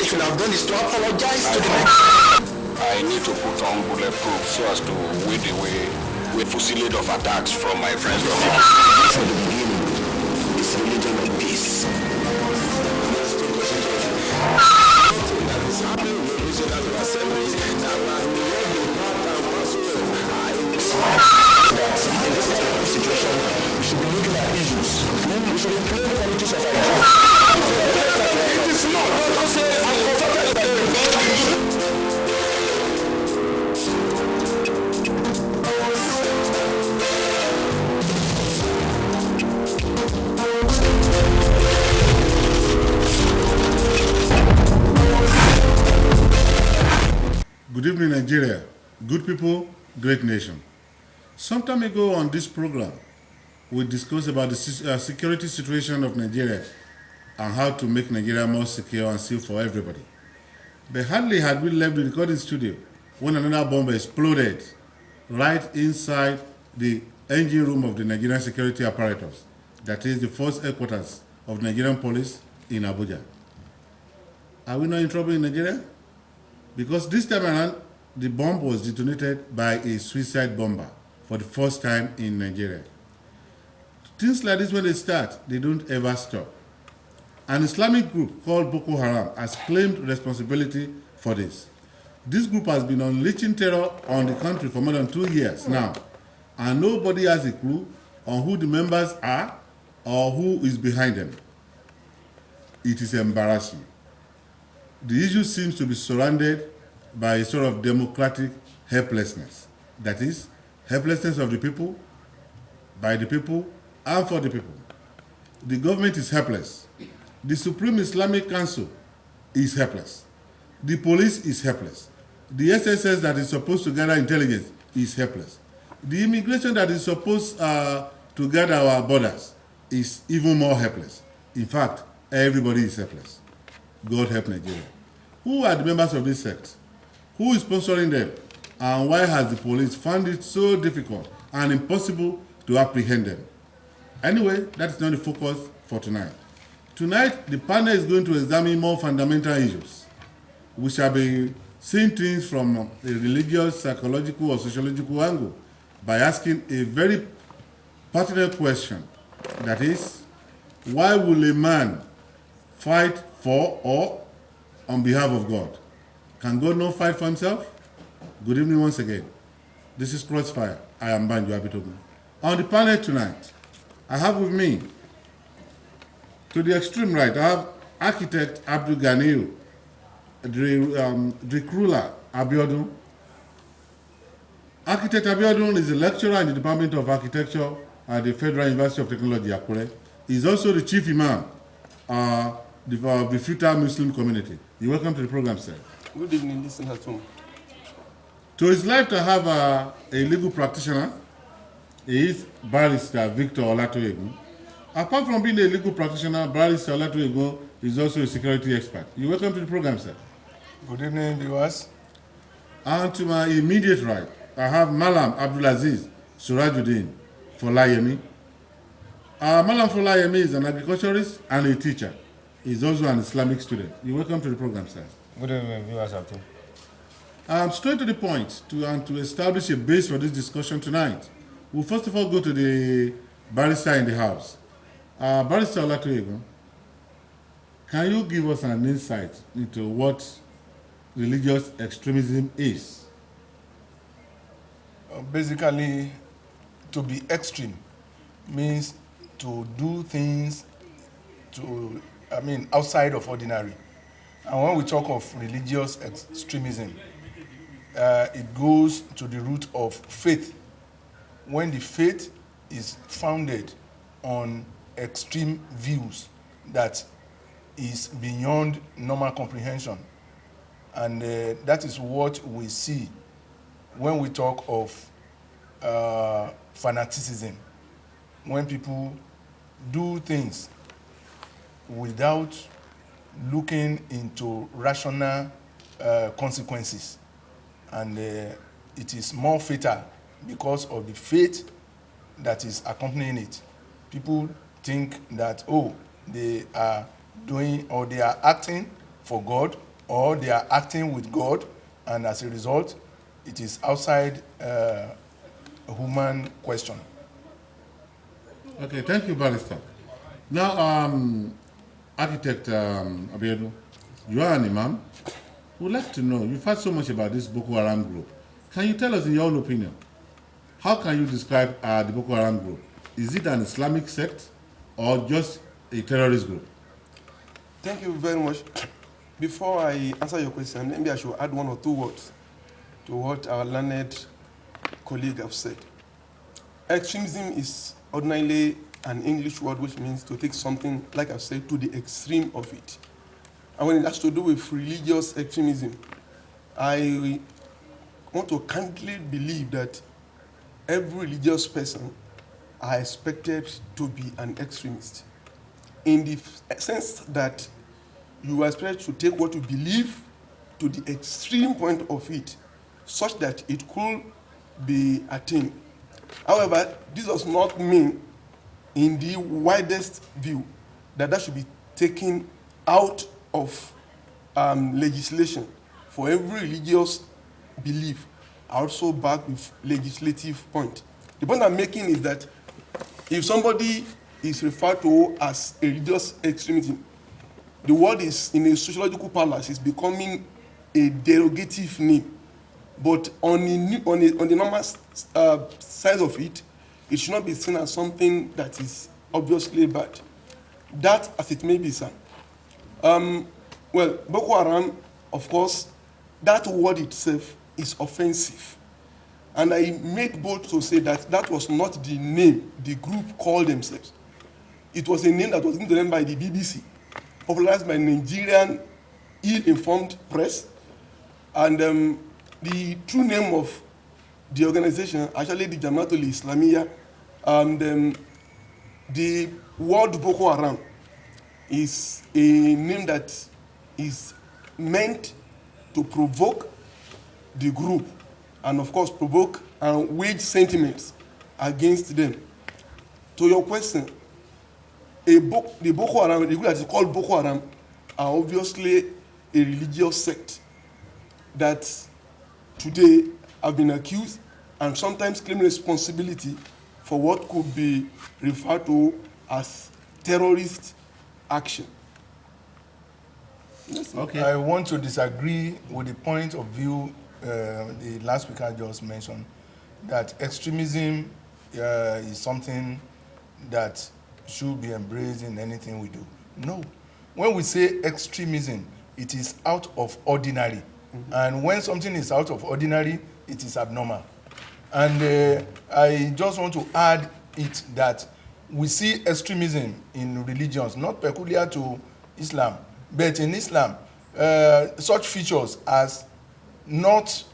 they should have done is to apologize to the I need to put on bulletproof so as to weed away a fusillade of attacks from my friends. From the beginning, it's a religion of peace. In this type of situation, we should be looking at issues. We should be playing politics of our it is not. Don't say I'm comfortable. Good evening, Nigeria. Good people, great nation. Some time ago on this program, we discussed about the security situation of Nigeria and how to make Nigeria more secure and safe for everybody. But hardly had we left the recording studio when another bomb exploded right inside the engine room of the Nigerian security apparatus, that is the first headquarters of Nigerian police in Abuja. Are we not in trouble in Nigeria? Because this time around, the bomb was detonated by a suicide bomber for the first time in Nigeria. Things like this, when they start, they don't ever stop. An Islamic group called Boko Haram has claimed responsibility for this. This group has been unleashing terror on the country for more than 2 years now, and nobody has a clue on who the members are or who is behind them. It is embarrassing. The issue seems to be surrounded by a sort of democratic helplessness. That is, helplessness of the people, by the people, and for the people. The government is helpless. The Supreme Islamic Council is helpless. The police is helpless. The SSS that is supposed to gather intelligence is helpless. The immigration that is supposed to gather our borders is even more helpless. In fact, everybody is helpless. God help Nigeria. Who are the members of this sect? Who is sponsoring them? And why has the police found it so difficult and impossible to apprehend them? Anyway, that is not the focus for tonight. Tonight, the panel is going to examine more fundamental issues. We shall be seeing things from a religious, psychological, or sociological angle by asking a very pertinent question. That is, why will a man fight for or on behalf of God? Can God not fight for himself? Good evening once again. This is Crossfire. I am Banjo Abitogun. On the panel tonight, I have with me, to the extreme right, I have architect Abdul Ganiyu Abiodun. Architect Abiodun is a lecturer in the Department of Architecture at the Federal University of Technology, Akure. He is also the chief imam of the F.U.T.A Muslim community. You're welcome to the program, sir. Good evening, listeners at home. To his left, I have a legal practitioner. He is Barrister Victor Olatoyegun. Apart from being a legal practitioner, Barrister Olatoyegun is also a security expert. You're welcome to the program, sir. Good evening, viewers. And to my immediate right, I have Mallam Abdul-Azeez Surajuddin Folayemi. Mallam Folayemi is an agriculturist and a teacher. He's also an Islamic student. You're welcome to the program, sir. Good evening, viewers at home. Straight to the point, to establish a base for this discussion tonight, we'll first of all go to the barrister in the house. Barrister Olatoyegun, can you give us an insight into what religious extremism is? Basically, to be extreme means to do things outside of ordinary. And when we talk of religious extremism, it goes to the root of faith. When the faith is founded on extreme views that is beyond normal comprehension. And that is what we see when we talk of fanaticism. When people do things without looking into rational consequences. And it is more fatal because of the faith that is accompanying it. People think that, oh, they are doing or they are acting for God or they are acting with God, and as a result, it is outside a human question. Okay, thank you, Barrister. Now, Architect Abiodun, you are an Imam. We'd like to know, you've heard so much about this Boko Haram group. Can you tell us, in your own opinion, how can you describe the Boko Haram group? Is it an Islamic sect or just a terrorist group? Thank you very much. Before I answer your question, maybe I should add 1 or 2 words to what our learned colleague have said. Extremism is ordinarily an English word which means to take something, like I've said, to the extreme of it. And when it has to do with religious extremism, I want to candidly believe that every religious person are expected to be an extremist, in the sense that you are expected to take what you believe to the extreme point of it, such that it could be attained. However, this does not mean, in the widest view, that that should be taken out of legislation. For every religious belief, also back with legislative point. The point I'm making is that if somebody is referred to as a religious extremism, the word is, in a sociological parlance, is becoming a derogative name. But on the normal side of it, it should not be seen as something that is obviously bad. That, as it may be, sir. Well, Boko Haram, of course, that word itself is offensive. And I make bold to say that that was not the name the group called themselves. It was a name that was given to them by the BBC, popularized by Nigerian ill-informed press. And the true name of the organization, actually the Jamaatul Islamiyya, and the word Boko Haram is a name that is meant to provoke the group, and of course provoke and wage sentiments against them. To your question, the Boko Haram, the group that is called Boko Haram, are obviously a religious sect that today have been accused and sometimes claim responsibility for what could be referred to as terrorist action. Okay. I want to disagree with the point of view the last speaker just mentioned, that extremism is something that should be embraced in anything we do. No. When we say extremism, it is out of ordinary. Mm-hmm. And when something is out of ordinary, it is abnormal. And I just want to add it that we see extremism in religions, not peculiar to Islam, but in Islam, such features as not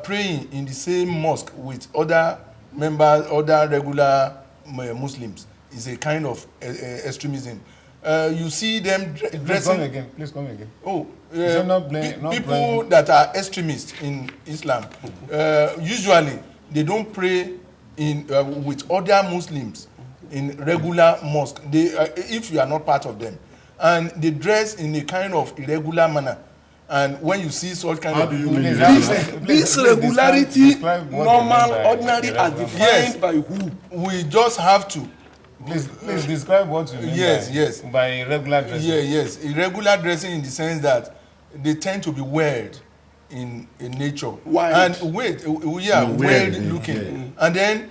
praying in the same mosque with other members, other regular Muslims, is a kind of extremism. You see them dressing. Please come again. Oh, people that are extremists in Islam, usually they don't pray in with other Muslims in regular mosque. They, if you are not part of them, and they dress in a kind of irregular manner. And when you see such kind of this regularity, normal, ordinary, as defined by who? We just have to. Please describe what you mean by irregular dressing. Yes. Irregular dressing in the sense that they tend to be weird in nature. Wild. And weird looking. Yeah. And then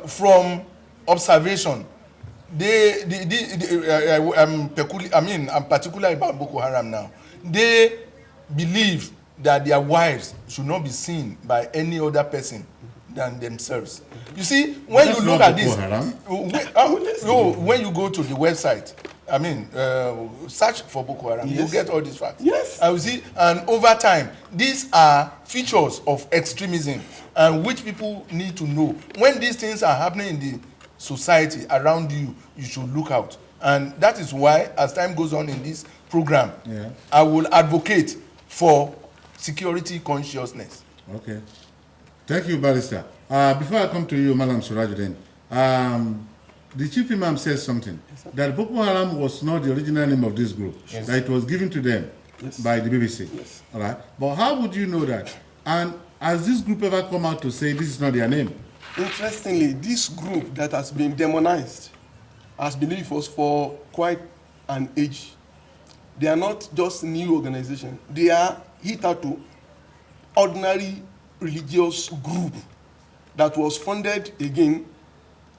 from observation, I'm particular about Boko Haram now. They believe that their wives should not be seen by any other person than themselves. You see, when you look at this, when you go to the website, search for Boko Haram, yes, you get all these facts. Yes. You see, and over time, these are features of extremism, and which people need to know. When these things are happening in the society around you, you should look out. And that is why, as time goes on in this program, I will advocate for security consciousness. Okay. Thank you, Barrister. Before I come to you, Mallam Surajuddin, the Chief Imam says something, that Boko Haram was not the original name of this group, that it was given to them by the BBC. Yes. All right. But how would you know that? And has this group ever come out to say this is not their name? Interestingly, this group that has been demonized has been with us for quite an age. They are not just new organization. They are hitherto ordinary religious group that was funded again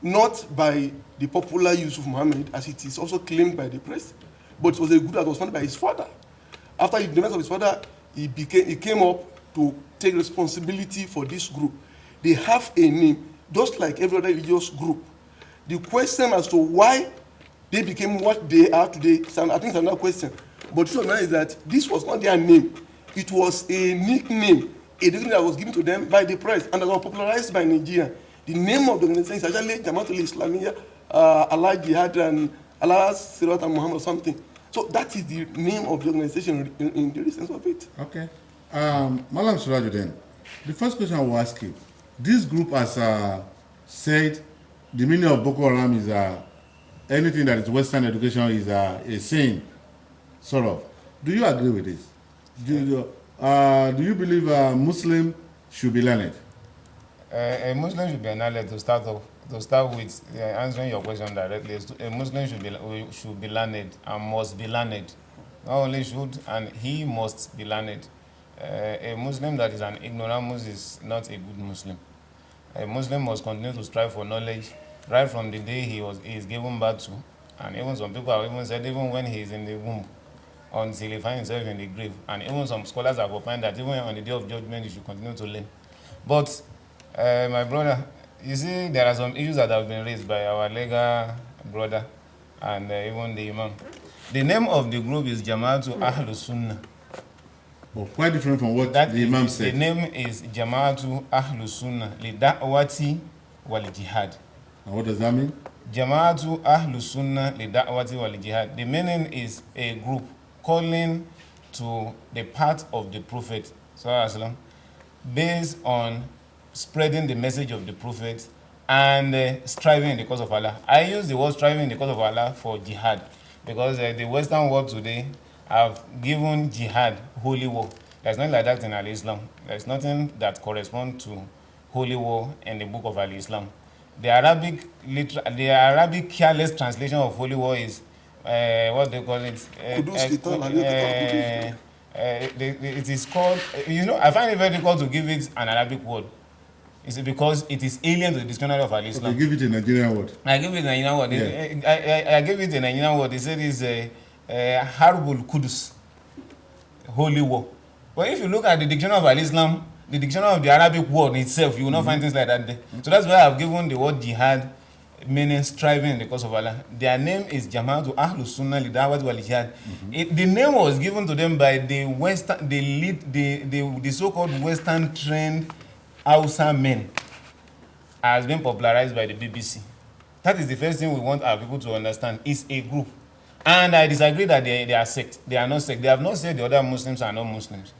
not by the popular Yusuf Muhammad, as it is also claimed by the press, but it was a group that was funded by his father. After the death of his father, he came up to take responsibility for this group. They have a name, just like every other religious group. The question as to why they became what they are today, I think it's another question. But the truth is that this was not their name. It was a nickname, a nickname that was given to them by the press and that was popularized by Nigeria. The name of the organization is actually Jamaatul Islamiyya, Allah Jihad and Allah Sirat and Muhammad or something. So that is the name of the organization in the sense of it. Okay. Mallam Surajuddin, the first question I will ask you, this group has said the meaning of Boko Haram is anything that is Western education is a sin, sort of. Do you agree with this? Do you believe a Muslim should be learned? A Muslim should be learned to start with answering your question directly. A Muslim should be learned and must be learned. Not only should, and he must be learned. A Muslim that is an ignoramus is not a good Muslim. A Muslim must continue to strive for knowledge right from the day he is given birth to. And even some people have even said even when he is in the womb, until he finds himself in the grave. And even some scholars have opined that even on the day of judgment, you should continue to learn. But, my brother, you see, there are some issues that have been raised by our legal brother and even the Imam. The name of the group is Jama'atu Ahlus Sunnah. Well, quite different from what That the Imam said. The name is Jama'atu Ahlus Sunnah li da'wati wal jihad. And what does that mean? Jama'atu Ahlus Sunnah li da'wati wal jihad. The meaning is a group calling to the path of the Prophet based on spreading the message of the Prophet and striving in the cause of Allah. I use the word striving in the cause of Allah for jihad because the Western world today have given jihad holy war. There's nothing like that in Al-Islam. There's nothing that corresponds to holy war in the book of Al-Islam. The Arabic careless translation of holy war is what they call it. It is called, I find it very difficult to give it an Arabic word. It's because it is alien to the dictionary of Al-Islam. Okay, give it a Nigerian word. I give it a Nigerian word. Yeah. I give it a Nigerian word. They said it's Harbul Kudus, holy war. But if you look at the dictionary of Al-Islam, the dictionary of the Arabic word itself, you will not find things like that there. So that's why I've given the word jihad, meaning striving in the cause of Allah. Their name is Jama'atu Ahlus Sunnah li Da'wati wal Jihad. The name was given to them by the Western, the so-called Western trained Hausa men, has been popularized by the BBC. That is the first thing we want our people to understand. It's a group. And I disagree that they are sect. They are not sect. They have not said the other Muslims are not Muslims.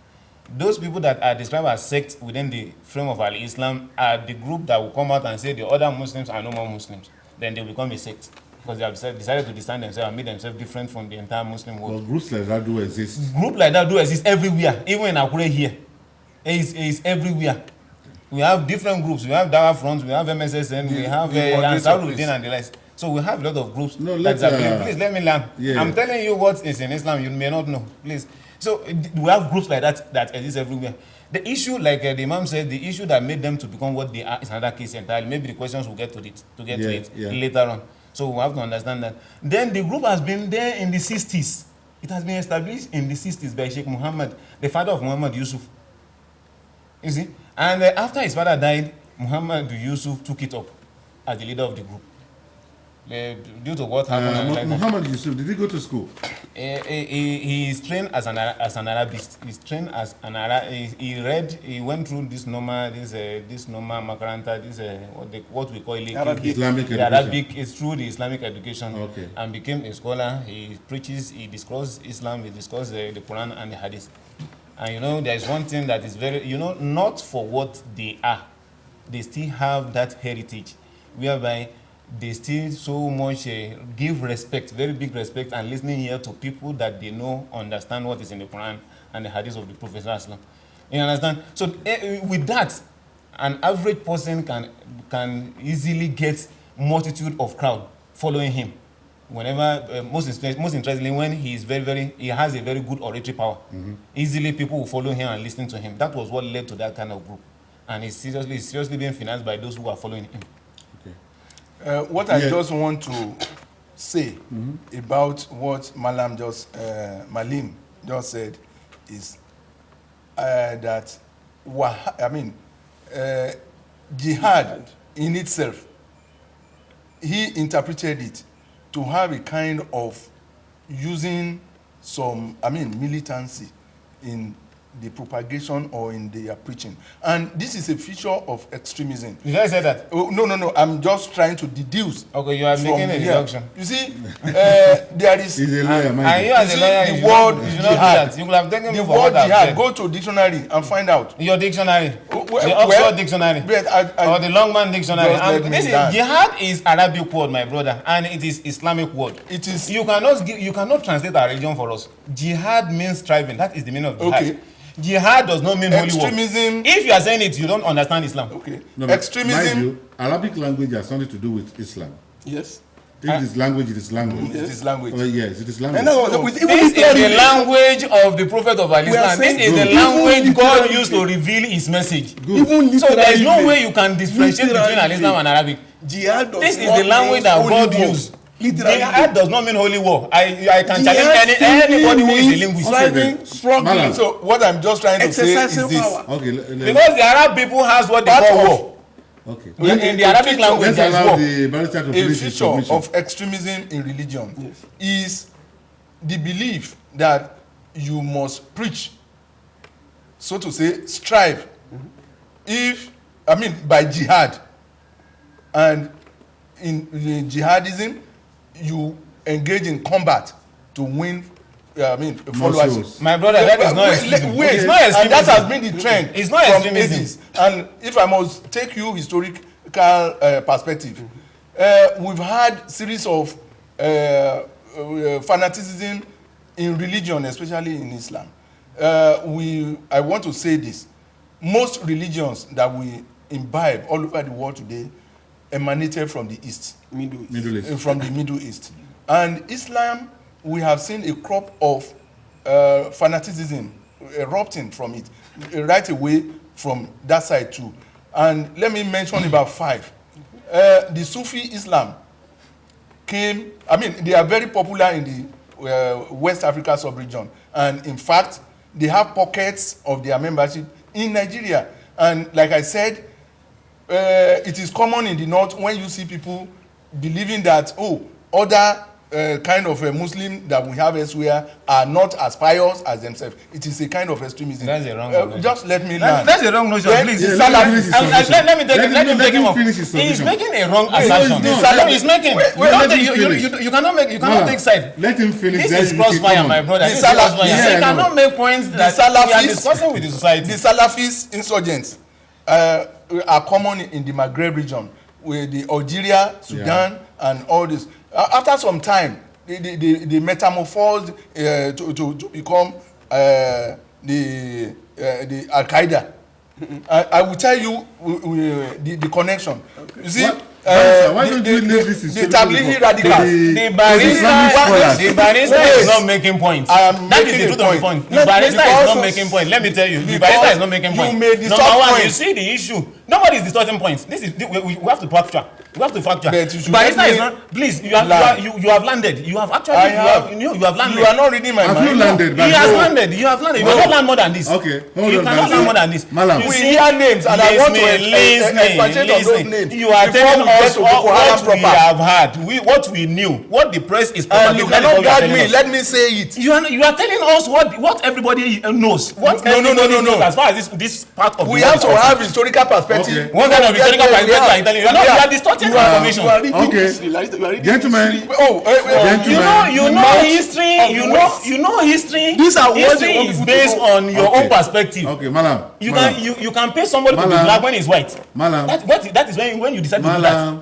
Those people that are described as sects within the frame of Al-Islam are the group that will come out and say the other Muslims are no more Muslims. Then they will become a sect because they have decided to distance themselves and make themselves different from the entire Muslim world. Well, groups like that do exist. Groups like that do exist everywhere, even in Akure here. It's everywhere. We have different groups. We have Dawa Front, we have MSSN, we have Ansarudin and the likes. So we have a lot of groups. No, please let me learn. Yeah. I'm telling you what is in Islam, you may not know. Please. So we have groups like that exist everywhere. The issue, like the Imam said, the issue that made them to become what they are is another case entirely. Maybe the questions will get to it later on. So we have to understand that. Then the group has been there in the 60s. It has been established in the 60s by Sheikh Muhammad, the father of Muhammad Yusuf. You see? And after his father died, Muhammad Yusuf took it up as the leader of the group. Due to what happened. Muhammad Yusuf, did he go to school? He is trained as an Arabist. He's trained as an Arab. He went through this normal makaranta, what we call Islamic education. Arabic is through the Islamic education, okay. And became a scholar. He preaches, he discusses Islam, he discusses the Quran and the Hadith. And there is one thing that is very, not for what they are, they still have that heritage, whereby they still so much give respect, very big respect, and listening here to people that they know, understand what is in the Quran and the hadith of the Prophet ﷺ. You understand? So with that, an average person can easily get multitude of crowd following him. Whenever, most interestingly, when he is he has a very good oratory power. Easily people will follow him and listen to him. That was what led to that kind of group. And it's seriously being financed by those who are following him. What I just want to say about what Mallam just said is that jihad in itself, he interpreted it to have a kind of using some militancy in the propagation or in their preaching, and this is a feature of extremism. Did I say that? Oh, no, I'm just trying to deduce. Okay, you are making a deduction. You see, there is He's a lawyer, and you as a lawyer, the word jihad. You could have taken The me for what word I've jihad. said. Go to dictionary and find out. Your dictionary, Well, the Oxford dictionary, but or the Longman dictionary. Just let And me this down. jihad is Arabic word, my brother, and it is Islamic word. It is. You cannot translate our religion for us. Jihad means striving. That is the meaning of jihad. Okay. Jihad does not mean holy war. Extremism. If you are saying it, you don't understand Islam. Okay. No, but Extremism. mind you, Arabic language has something to do with Islam. Yes. If it is language, it is language. It is language. Yes, it is language. And now, with even This is literally- the language of the Prophet of Islam. saying This is the good. language Even God literally- used to reveal His message. Even So there is no literally- way you can differentiate between literally- Islam and Arabic. Jihad does This is not the language mean that holy God war. used. Literally. Jihad does not mean holy war. I can Jihad challenge anybody who is a means linguist. striving, struggling. Mallam. So what I'm just trying to say is Exercising this. power. Okay, Because the Arab people has what they Part call of- war. okay. In the Arabic language, Let's there is allow war. the barrister to A finish his feature submission. of extremism in religion is the belief that you must preach, so to say, strive. By jihad, and in jihadism, you engage in combat to win. Followers. Muscles. My brother, that is not extremism. Wait, It's not and that extremism. has been the trend. It's not from extremism. ages. And if I must take you historical perspective, we've had series of fanaticism in religion, especially in Islam. I want to say this: most religions that we imbibe all over the world today emanated from the East. Middle East. From the Middle East. And Islam, we have seen a crop of fanaticism erupting from it right away from that side too. And let me mention about 5. The Sufi Islam came, they are very popular in the West Africa sub-region. And in fact, they have pockets of their membership in Nigeria. And like I said, it is common in the north when you see people believing that, other kind of a Muslim that we have elsewhere are not as pious as themselves. It is a kind of extremism. That's a wrong notion. Just let me learn. That's a wrong notion, Then please. the Yeah, let him Salafis- finish his submission. Let me take him off. finish his He's submission. making a wrong no, assumption. he's not. He's making. Wait, You let don't- him finish. you cannot Mallam, take side. Let him finish. This then is you can crossfire, come my on. brother. The This is crossfire. Yeah, You I know. cannot make points that Salafis- we are discussing with the society. The Salafist insurgents are common in the Maghreb region, with the Algeria, Sudan, and all this. After some time, they metamorphosed to become the Al-Qaeda. I will tell you the connection. You see, Why don't you leave this the historical Tablighi report? radicals. The Islamic barrister scholars. is not making points. I am That making is the a truth of the point. point. The barrister is Because- not making points. Let me tell you, the Because barrister is not making you points. may distort Number one, you points. see the issue. Nobody is distorting points. This is we have to factor. We have to factor. But you should Barrister let is me not. Please, you land. have landed. You have actually. I have. You have landed. You are not reading my Have mind. you landed? He But has no. landed. You have landed. You No. cannot land more than this. Okay, hold You on, cannot Banjo. land more than this. Mallam. You We see, hear names, and I want to expatiate on those listen. names. You are before telling we get us to Boko Haram what we proper. have had, what we knew, what the press is And you propagating. cannot is what you are guide telling me. us. Let me say it. You are telling us what everybody knows. What No. everybody knows as far as this part of We the have world to is have historical perspective. Okay. one kind of historical perspective are you telling you? You are distorting You information. are reading Okay. history. You are reading Gentlemen. history. Gentlemen. You know history. You know history. These are what history they want is people to based know. on your Okay. own perspective. Okay, Mallam. You Mallam. can you can pay somebody to be Mallam. black when he's white. Mallam. That is when you decide to do that.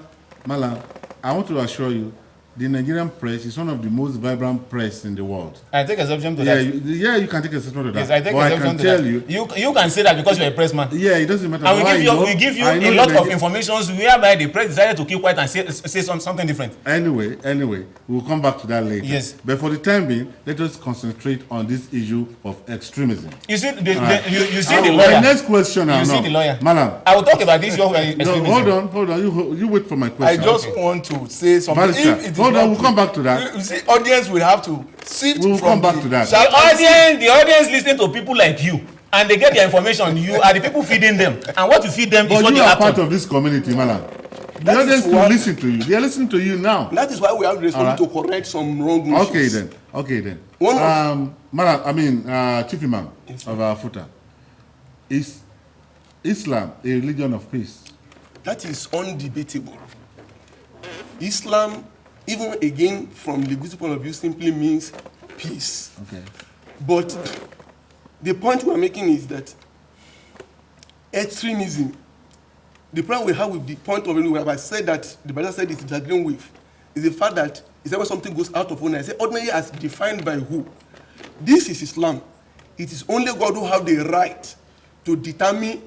Mallam. I want to assure you, the Nigerian press is one of the most vibrant press in the world. I take exception to that. You can take exception to that. Yes, I take but exception I can to tell that. You can say that because you're a press man. Yeah, it doesn't matter. And we give you a lot of information whereby the press decided to keep quiet and say something different. Anyway, we'll come back to that later. Yes. But for the time being, let us concentrate on this issue of extremism. You see, you see the lawyer. My next question now. You see the lawyer. Mallam. I will talk about this. No, hold on. You wait for my question. I just want to say something. Hold on, we'll come back to that. You see, audience will have to sift we'll from come back to that. The audience listen to people like you, and they get their information. You are the people feeding them, and what you feed them is what you are part of this community, Mallam. The audience will listen to you. They are listening to you now. That is why we have the responsibility to correct some wrong notions. Okay then. Mallam, Chief Imam of F.U.T.A. Is Islam a religion of peace? That is undebatable. Islam, even again from linguistic point of view, simply means peace. Okay. But the point we are making is that extremism, the problem we have with the point of view, where I said that the brother said it's disagreeing with, is the fact that is that when something goes out of order, I say ordinarily as defined by who? This is Islam. It is only God who have the right to determine